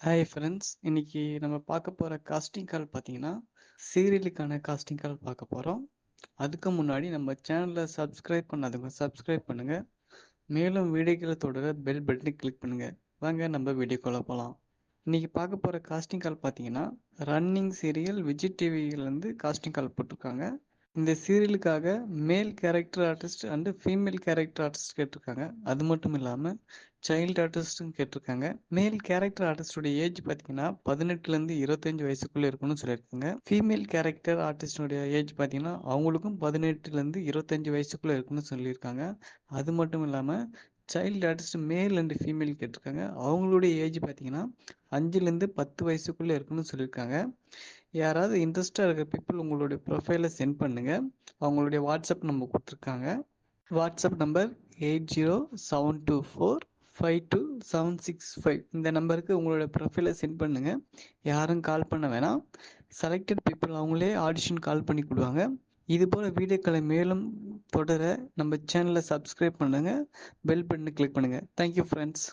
Hi friends. இன்னைக்கு நம்ம பார்க்க போற காஸ்டிங் கால் பார்த்தீங்கன்னா, சீரியலுக்கான காஸ்டிங் கால் பார்க்க போறோம். அதுக்கு முன்னாடி நம்ம சேனலை சப்ஸ்கிரைப் பண்ணாதவங்க சப்ஸ்கிரைப் பண்ணுங்க. மேலும் வீடியோக்களை தொடர பெல் பட்டனை கிளிக் பண்ணுங்க. வாங்க நம்ம வீடியோக்குள்ள போகலாம். இன்னைக்கு பார்க்க போற காஸ்டிங் கால் பார்த்தீங்கன்னா, ரன்னிங் சீரியல் விஜய் டிவியிலேருந்து காஸ்டிங் கால் போட்டிருக்காங்க. இந்த சீரியலுக்காக male character artist and female character artist கேட்டிருக்காங்க. அது மட்டும் இல்லாமல் சைல்டு ஆர்டிஸ்ட்டும் கேட்டிருக்காங்க. மேல் கேரக்டர் ஆர்டிஸ்டோடைய ஏஜ் பார்த்தீங்கன்னா 18லேருந்து 25 வயசுக்குள்ளே இருக்கணும்னு சொல்லியிருக்காங்க. ஃபீமேல் கேரக்டர் ஆர்டிஸ்டோடைய ஏஜ் பார்த்தீங்கன்னா அவங்களுக்கும் 18லேருந்து 25 வயசுக்குள்ளே இருக்குன்னு சொல்லியிருக்காங்க. அது மட்டும் இல்லாமல் child artist male and female கேட்டிருக்காங்க. அவங்களுடைய ஏஜ் பார்த்தீங்கன்னா 5லேருந்து 10 வயசுக்குள்ளே இருக்குன்னு சொல்லியிருக்காங்க. யாராவது இன்ட்ரெஸ்டாக இருக்கிற பீப்புள் உங்களுடைய ப்ரொஃபைலை சென்ட் பண்ணுங்கள். அவங்களுடைய வாட்ஸ்அப் நம்பர் கொடுத்துருக்காங்க. WhatsApp number 8072452765. இந்த நம்பருக்கு உங்களோட ப்ரொஃபைலை சென்ட் பண்ணுங்கள். யாரும் கால் பண்ண வேணாம். செலக்டட் பீப்புள் அவங்களே ஆடிஷன் கால் பண்ணி கொடுவாங்க. இதுபோல் வீடியோக்களை மேலும் தொடர நம்ம சேனலை சப்ஸ்கிரைப் பண்ணுங்கள். பெல் பட்டனை கிளிக் பண்ணுங்கள். Thank you friends.